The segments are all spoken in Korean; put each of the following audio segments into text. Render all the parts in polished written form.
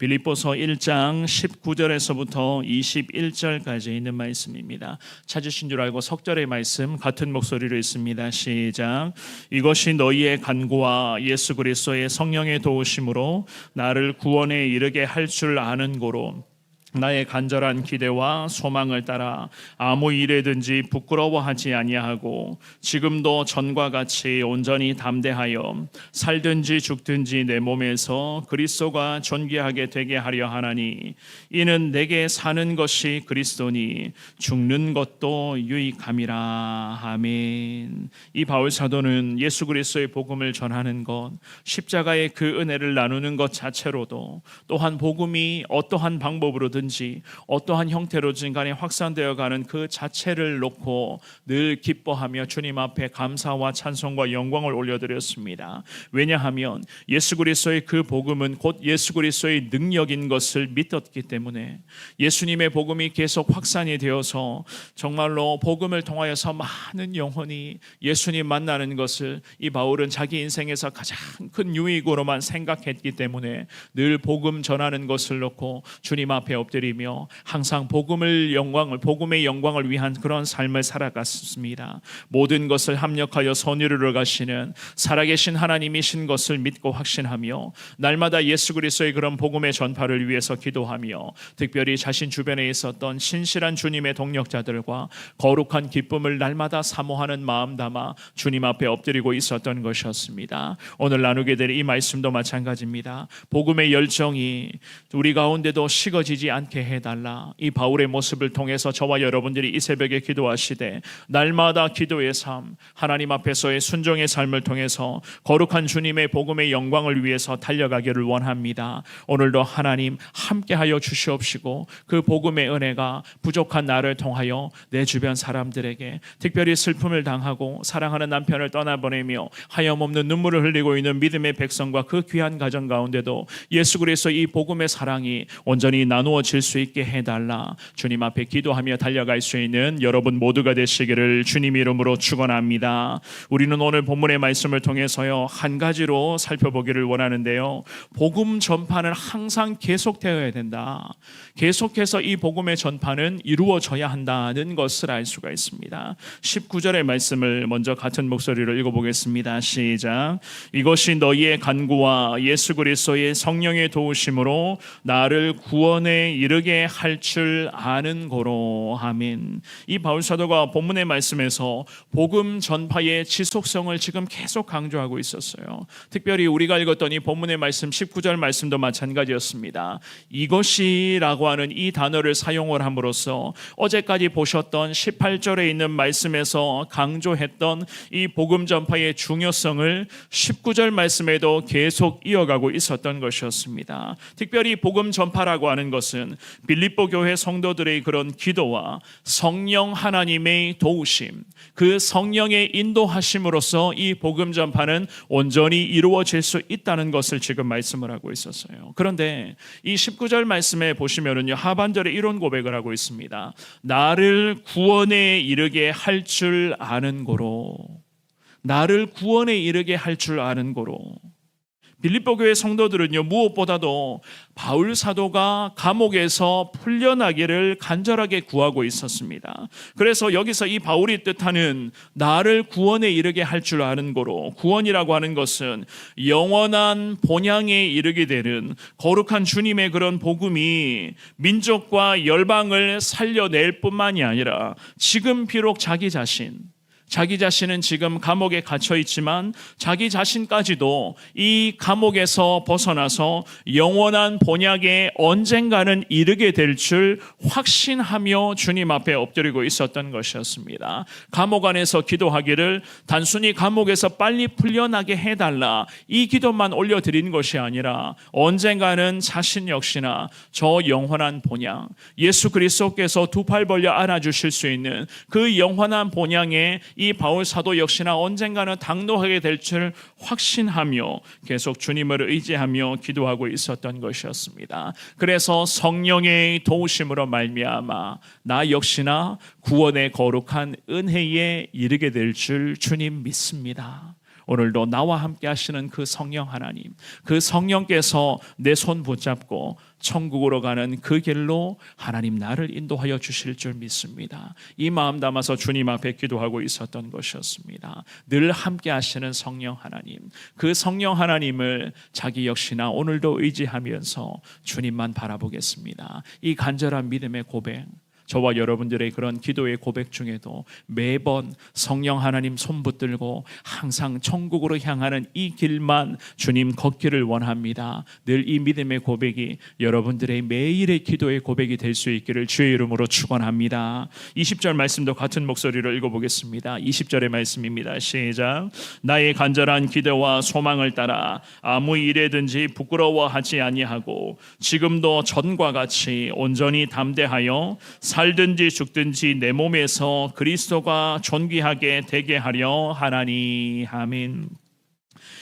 빌립보서 1장 19절에서부터 21절까지 있는 말씀입니다. 찾으신 줄 알고 석절의 말씀 같은 목소리로 있습니다. 시작. 이것이 너희의 간구와 예수 그리스도의 성령의 도우심으로 나를 구원에 이르게 할 줄 아는 고로 나의 간절한 기대와 소망을 따라 아무 일에든지 부끄러워하지 아니하고 지금도 전과 같이 온전히 담대하여 살든지 죽든지 내 몸에서 그리스도가 존귀하게 되게 하려 하나니 이는 내게 사는 것이 그리스도니 죽는 것도 유익함이라. 아멘. 이 바울 사도는 예수 그리스도의 복음을 전하는 것, 십자가의 그 은혜를 나누는 것 자체로도 또한 복음이 어떠한 방법으로든 어떠한 형태로든 간에 확산되어 가는 그 자체를 놓고 늘 기뻐하며 주님 앞에 감사와 찬송과 영광을 올려드렸습니다. 왜냐하면 예수 그리스도의 그 복음은 곧 예수 그리스도의 능력인 것을 믿었기 때문에 예수님의 복음이 계속 확산이 되어서 정말로 복음을 통하여서 많은 영혼이 예수님 만나는 것을 이 바울은 자기 인생에서 가장 큰 유익으로만 생각했기 때문에 늘 복음 전하는 것을 놓고 주님 앞에 엎드리며 항상 복음의 영광을 위한 그런 삶을 살아갔습니다. 모든 것을 합력하여 선의를 가시는 살아계신 하나님이신 것을 믿고 확신하며 날마다 예수 그리스도의 그런 복음의 전파를 위해서 기도하며 특별히 자신 주변에 있었던 신실한 주님의 동력자들과 거룩한 기쁨을 날마다 사모하는 마음 담아 주님 앞에 엎드리고 있었던 것이었습니다. 오늘 나누게 될 이 말씀도 마찬가지입니다. 복음의 열정이 우리 가운데도 식어지지 않게 해달라. 이 바울의 모습을 통해서 저와 여러분들이 이 새벽에 기도하시되 날마다 기도의 삶, 하나님 앞에서의 순종의 삶을 통해서 거룩한 주님의 복음의 영광을 위해서 달려가기를 원합니다. 오늘도 하나님 함께하여 주시옵시고 그 복음의 은혜가 부족한 나를 통하여 내 주변 사람들에게 특별히 슬픔을 당하고 사랑하는 남편을 떠나보내며 하염없는 눈물을 흘리고 있는 믿음의 백성과 그 귀한 가정 가운데도 예수 그리스도 이 복음의 사랑이 온전히 나누어질 수 있게 해달라. 주님 앞에 기도하며 달려갈 수 있는 여러분 모두가 되시기를 주님 이름으로 축원합니다. 우리는 오늘 본문의 말씀을 통해서요 한 가지로 살펴보기를 원하는데요, 복음 전파는 항상 계속되어야 된다. 계속해서 이 복음의 전파는 이루어져야 한다는 것을 알 수가 있습니다. 19절의 말씀을 먼저 같은 목소리로 읽어보겠습니다. 시작. 이것이 너희의 간구와 예수 그리스도의 성령의 도우심으로 나를 구원에 이르게 할 줄 아는 고로. 아멘. 이 바울 사도가 본문의 말씀에서 복음 전파의 지속성을 지금 계속 강조하고 있었어요. 특별히 우리가 읽었던 이 본문의 말씀 19절 말씀도 마찬가지였습니다. 이것이라고 하는 이 단어를 사용을 함으로써 어제까지 보셨던 18절에 있는 말씀에서 강조했던 이 복음 전파의 중요성을 19절 말씀에도 계속 이어가고 있었던 것이었습니다. 특별히 복음 전파라고 하는 것은 빌립보 교회 성도들의 그런 기도와 성령 하나님의 도우심, 그 성령의 인도하심으로써 이 복음 전파는 온전히 이루어질 수 있다는 것을 지금 말씀을 하고 있었어요. 그런데 이 19절 말씀에 보시면은요, 하반절에 이런 고백을 하고 있습니다. 나를 구원에 이르게 할 줄 아는 고로. 나를 구원에 이르게 할 줄 아는 고로. 빌립보 교회 성도들은요, 무엇보다도 바울 사도가 감옥에서 풀려나기를 간절하게 구하고 있었습니다. 그래서 여기서 이 바울이 뜻하는 나를 구원에 이르게 할 줄 아는 고로, 구원이라고 하는 것은 영원한 본향에 이르게 되는 거룩한 주님의 그런 복음이 민족과 열방을 살려낼 뿐만이 아니라 지금 비록 자기 자신은 지금 감옥에 갇혀 있지만 자기 자신까지도 이 감옥에서 벗어나서 영원한 본향에 언젠가는 이르게 될 줄 확신하며 주님 앞에 엎드리고 있었던 것이었습니다. 감옥 안에서 기도하기를 단순히 감옥에서 빨리 풀려나게 해달라, 이 기도만 올려드린 것이 아니라 언젠가는 자신 역시나 저 영원한 본향, 예수 그리스도께서 두 팔 벌려 안아주실 수 있는 그 영원한 본향에 이 바울 사도 역시나 언젠가는 당도하게 될 줄 확신하며 계속 주님을 의지하며 기도하고 있었던 것이었습니다. 그래서 성령의 도우심으로 말미암아 나 역시나 구원의 거룩한 은혜에 이르게 될 줄 주님 믿습니다. 오늘도 나와 함께 하시는 그 성령 하나님, 그 성령께서 내 손 붙잡고 천국으로 가는 그 길로 하나님 나를 인도하여 주실 줄 믿습니다. 이 마음 담아서 주님 앞에 기도하고 있었던 것이었습니다. 늘 함께 하시는 성령 하나님, 그 성령 하나님을 자기 역시나 오늘도 의지하면서 주님만 바라보겠습니다. 이 간절한 믿음의 고백, 저와 여러분들의 그런 기도의 고백 중에도 매번 성령 하나님 손 붙들고 항상 천국으로 향하는 이 길만 주님 걷기를 원합니다. 늘 이 믿음의 고백이 여러분들의 매일의 기도의 고백이 될 수 있기를 주의 이름으로 축원합니다. 20절 말씀도 같은 목소리로 읽어보겠습니다. 20절의 말씀입니다. 시작. 나의 간절한 기도와 소망을 따라 아무 일에든지 부끄러워하지 아니하고 지금도 전과 같이 온전히 담대하여 살든지 죽든지 내 몸에서 그리스도가 존귀하게 되게 하려 하나니. 아멘.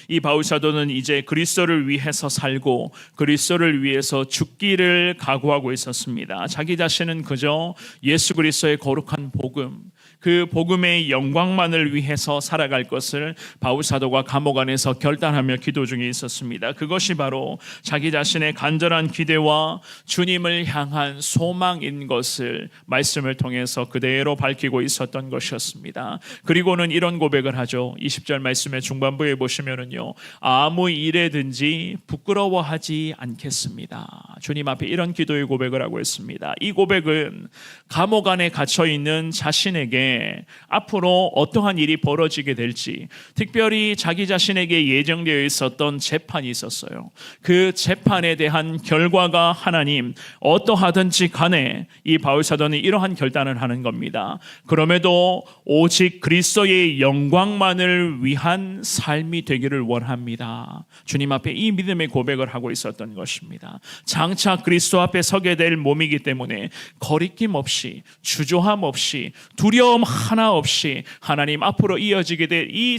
이 바울 사도는 이제 그리스도를 위해서 살고 그리스도를 위해서 죽기를 각오하고 있었습니다. 자기 자신은 그저 예수 그리스도의 거룩한 복음, 그 복음의 영광만을 위해서 살아갈 것을 바울 사도가 감옥 안에서 결단하며 기도 중에 있었습니다. 그것이 바로 자기 자신의 간절한 기대와 주님을 향한 소망인 것을 말씀을 통해서 그대로 밝히고 있었던 것이었습니다. 그리고는 이런 고백을 하죠. 20절 말씀의 중반부에 보시면은요, 아무 일에든지 부끄러워하지 않겠습니다. 주님 앞에 이런 기도의 고백을 하고 있습니다. 이 고백은 감옥 안에 갇혀 있는 자신에게 앞으로 어떠한 일이 벌어지게 될지, 특별히 자기 자신에게 예정되어 있었던 재판이 있었어요. 그 재판에 대한 결과가 하나님 어떠하든지 간에 이 바울 사도는 이러한 결단을 하는 겁니다. 그럼에도 오직 그리스도의 영광만을 위한 삶이 되기를 원합니다. 주님 앞에 이 믿음의 고백을 하고 있었던 것입니다. 장차 그리스도 앞에 서게 될 몸이기 때문에 거리낌 없이, 주저함 없이, 두려움 하나 없이 하나님 앞으로 이어지게 될 이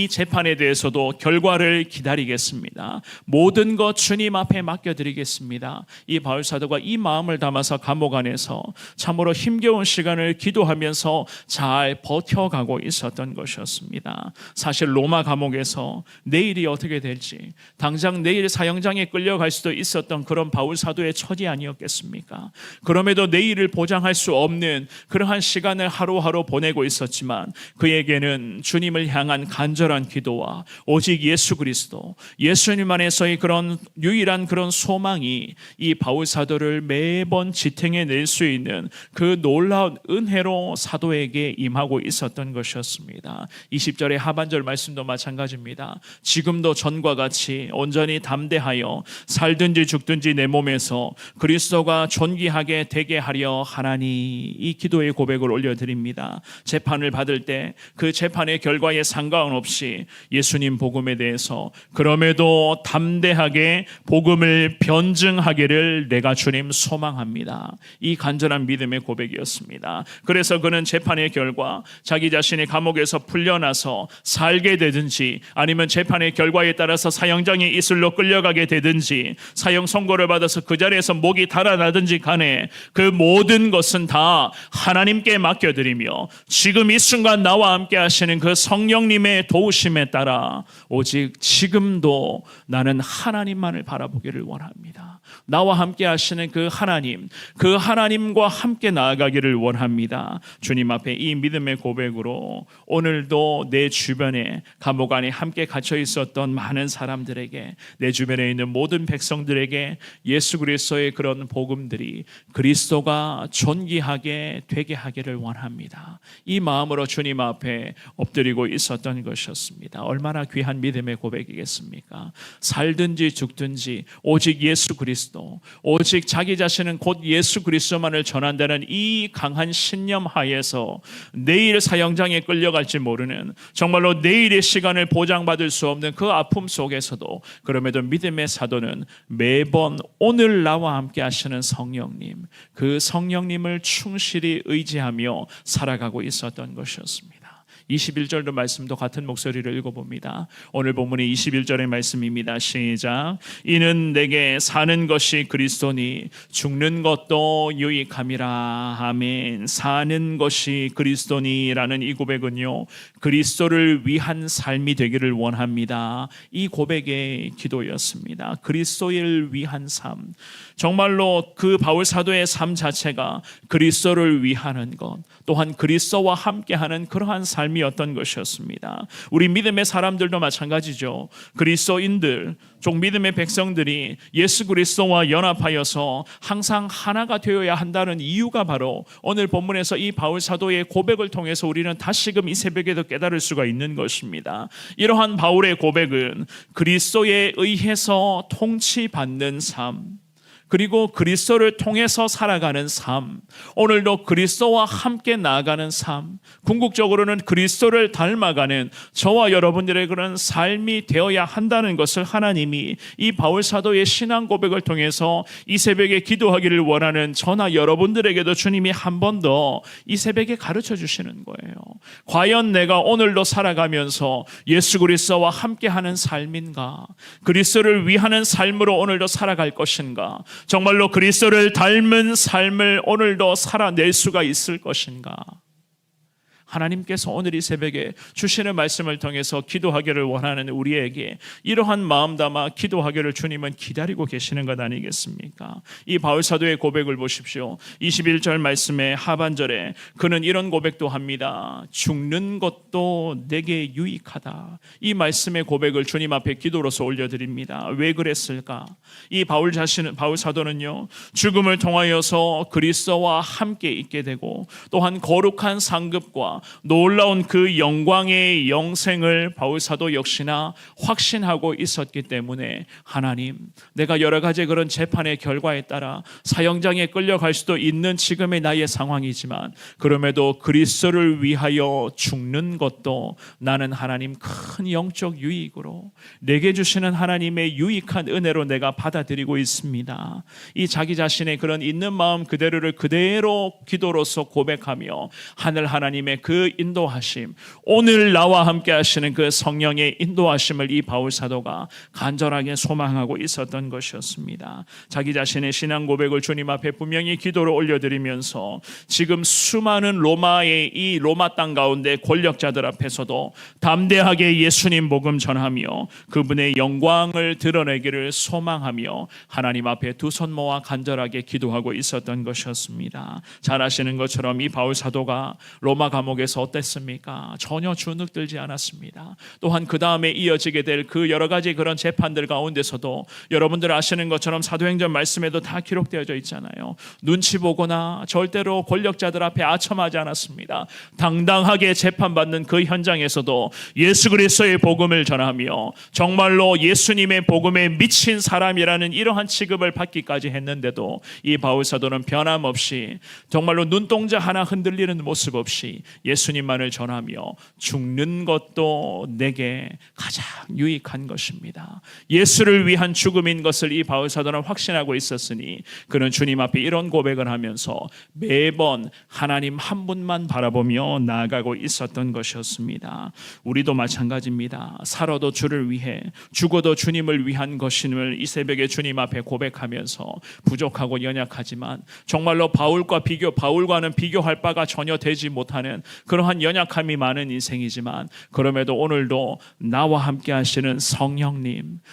재판에 대해서도 결과를 기다리겠습니다. 모든 것 주님 앞에 맡겨드리겠습니다. 이 바울 사도가 이 마음을 담아서 감옥 안에서 참으로 힘겨운 시간을 기도하면서 잘 버텨가고 있었던 것이었습니다. 사실 로마 감옥에서 내일이 어떻게 될지, 당장 내일 사형장에 끌려갈 수도 있었던 그런 바울 사도의 처지 아니었겠습니까? 그럼에도 내일을 보장할 수 없는 그러한 시간을 하루하루 보내고 있었지만 그에게는 주님을 향한 간절한 기도와 오직 예수 그리스도, 예수님 안에서의 그런 유일한 그런 소망이 이 바울 사도를 매번 지탱해낼 수 있는 그 놀라운 은혜로 사도에게 임하고 있었던 것이었습니다. 20절의 하반절 말씀도 마찬가지입니다. 지금도 전과 같이 온전히 담대하여 살든지 죽든지 내 몸에서 그리스도가 존귀하게 되게 하려 하나니. 이 기도의 고백을 올려드립니다. 재판을 받을 때 그 재판의 결과에 상관없이 예수님 복음에 대해서 그럼에도 담대하게 복음을 변증하기를 내가 주님 소망합니다. 이 간절한 믿음의 고백이었습니다. 그래서 그는 재판의 결과 자기 자신의 감옥에서 풀려나서 살게 되든지 아니면 재판의 결과에 따라서 사형장에 이슬로 끌려가게 되든지 사형 선고를 받아서 그 자리에서 목이 달아나든지 간에 그 모든 것은 다 하나님께 맡겨드리며 지금 이 순간 나와 함께 하시는 그 성령님의 도우심에 따라 오직 지금도 나는 하나님만을 바라보기를 원합니다. 나와 함께 하시는 그 하나님, 그 하나님과 함께 나아가기를 원합니다. 주님 앞에 이 믿음의 고백으로 오늘도 내 주변에 감옥 안에 함께 갇혀 있었던 많은 사람들에게, 내 주변에 있는 모든 백성들에게 예수 그리스도의 그런 복음들이 그리스도가 존귀하게 되게 하기를 원합니다. 이 마음으로 주님 앞에 엎드리고 있었던 것이었습니다. 얼마나 귀한 믿음의 고백이겠습니까? 살든지 죽든지 오직 예수 그리스도, 오직 자기 자신은 곧 예수 그리스도만을 전한다는 이 강한 신념 하에서 내일 사형장에 끌려갈지 모르는, 정말로 내일의 시간을 보장받을 수 없는 그 아픔 속에서도 그럼에도 믿음의 사도는 매번 오늘 나와 함께 하시는 성령님, 그 성령님을 충실히 의지하며 살아가고 있었던 것이었습니다. 21절도 말씀도 같은 목소리를 읽어봅니다. 오늘 본문의 21절의 말씀입니다. 시작. 이는 내게 사는 것이 그리스도니 죽는 것도 유익함이라. 아멘. 사는 것이 그리스도니라는 이 고백은요, 그리스도를 위한 삶이 되기를 원합니다. 이 고백의 기도였습니다. 그리스도를 위한 삶. 정말로 그 바울 사도의 삶 자체가 그리스도를 위하는 것, 또한 그리스도와 함께하는 그러한 삶이었던 것이었습니다. 우리 믿음의 사람들도 마찬가지죠. 그리스도인들, 종 믿음의 백성들이 예수 그리스도와 연합하여서 항상 하나가 되어야 한다는 이유가 바로 오늘 본문에서 이 바울 사도의 고백을 통해서 우리는 다시금 이 새벽에도 깨달을 수가 있는 것입니다. 이러한 바울의 고백은 그리스도에 의해서 통치받는 삶, 그리고 그리스도를 통해서 살아가는 삶, 오늘도 그리스도와 함께 나아가는 삶, 궁극적으로는 그리스도를 닮아가는 저와 여러분들의 그런 삶이 되어야 한다는 것을 하나님이 이 바울 사도의 신앙 고백을 통해서 이 새벽에 기도하기를 원하는 저나 여러분들에게도 주님이 한 번 더 이 새벽에 가르쳐 주시는 거예요. 과연 내가 오늘도 살아가면서 예수 그리스도와 함께하는 삶인가? 그리스도를 위하는 삶으로 오늘도 살아갈 것인가? 정말로 그리스도를 닮은 삶을 오늘도 살아낼 수가 있을 것인가? 하나님께서 오늘 이 새벽에 주시는 말씀을 통해서 기도하기를 원하는 우리에게 이러한 마음 담아 기도하기를 주님은 기다리고 계시는 것 아니겠습니까? 이 바울 사도의 고백을 보십시오. 21절 말씀의 하반절에 그는 이런 고백도 합니다. 죽는 것도 내게 유익하다. 이 말씀의 고백을 주님 앞에 기도로서 올려드립니다. 왜 그랬을까? 이 바울 사도는요, 죽음을 통하여서 그리스도와 함께 있게 되고 또한 거룩한 상급과 놀라운 그 영광의 영생을 바울 사도 역시나 확신하고 있었기 때문에 하나님, 내가 여러 가지 그런 재판의 결과에 따라 사형장에 끌려갈 수도 있는 지금의 나의 상황이지만 그럼에도 그리스도를 위하여 죽는 것도 나는 하나님 큰 영적 유익으로 내게 주시는 하나님의 유익한 은혜로 내가 받아들이고 있습니다. 이 자기 자신의 그런 있는 마음 그대로를 그대로 기도로서 고백하며 하늘 하나님의 그 인도하심, 오늘 나와 함께 하시는 그 성령의 인도하심을 이 바울 사도가 간절하게 소망하고 있었던 것이었습니다. 자기 자신의 신앙 고백을 주님 앞에 분명히 기도로 올려드리면서 지금 수많은 로마의 이 로마 땅 가운데 권력자들 앞에서도 담대하게 예수님 복음 전하며 그분의 영광을 드러내기를 소망하며 하나님 앞에 두 손 모아 간절하게 기도하고 있었던 것이었습니다. 잘 아시는 것처럼 이 바울 사도가 로마 감옥에서 어땠습니까? 전혀 주눅들지 않았습니다. 또한 그 다음에 이어지게 될 그 여러 가지 그런 재판들 가운데서도 여러분들 아시는 것처럼 사도행전 말씀에도 다 기록되어져 있잖아요. 눈치 보거나 절대로 권력자들 앞에 아첨하지 않았습니다. 당당하게 재판받는 그 현장에서도 예수 그리스도의 복음을 전하며 정말로 예수님의 복음에 미친 사람이라는 이러한 취급을 받기까지 했는데도 이 바울 사도는 변함없이 정말로 눈동자 하나 흔들리는 모습 없이 예수님만을 전하며 죽는 것도 내게 가장 유익한 것입니다. 예수를 위한 죽음인 것을 이 바울 사도는 확신하고 있었으니 그는 주님 앞에 이런 고백을 하면서 매번 하나님 한 분만 바라보며 나아가고 있었던 것이었습니다. 우리도 마찬가지입니다. 살아도 주를 위해 죽어도 주님을 위한 것임을 이 새벽에 주님 앞에 고백하면서 부족하고 연약하지만 정말로 바울과는 비교할 바가 전혀 되지 못하는 그러한 연약함이 많은 인생이지만 그럼에도 오늘도 나와 함께 하시는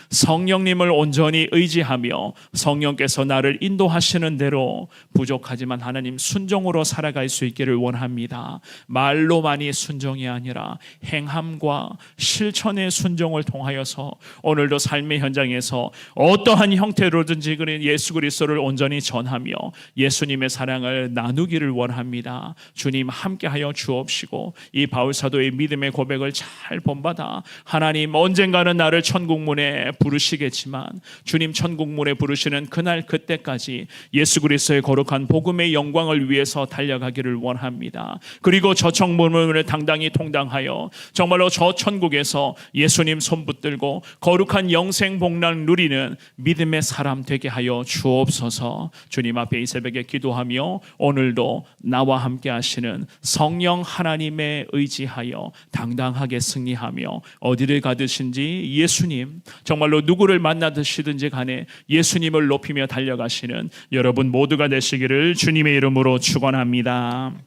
성령님을 온전히 의지하며 성령께서 나를 인도하시는 대로 부족하지만 하나님 순종으로 살아갈 수 있기를 원합니다. 말로만이 순종이 아니라 행함과 실천의 순종을 통하여서 오늘도 삶의 현장에서 어떠한 형태로든지 예수 그리스도를 온전히 전하며 예수님의 사랑을 나누기를 원합니다. 주님 함께하여 주옵시고 이 바울 사도의 믿음의 고백을 잘 본받아 하나님 언젠가는 나를 천국문에 부르시겠지만 주님 천국문에 부르시는 그날 그때까지 예수 그리스도의 거룩한 복음의 영광을 위해서 달려가기를 원합니다. 그리고 저 천국문을 당당히 통당하여 정말로 저 천국에서 예수님 손 붙들고 거룩한 영생 복락 누리는 믿음의 사람 되게 하여 주옵소서. 주님 앞에 이 새벽에 기도하며 오늘도 나와 함께 하시는 성령 하나님에 의지하여 당당하게 승리하며 어디를 가듯인지 예수님, 정말로 누구를 만나듯이든지 간에 예수님을 높이며 달려가시는 여러분 모두가 되시기를 주님의 이름으로 축원합니다.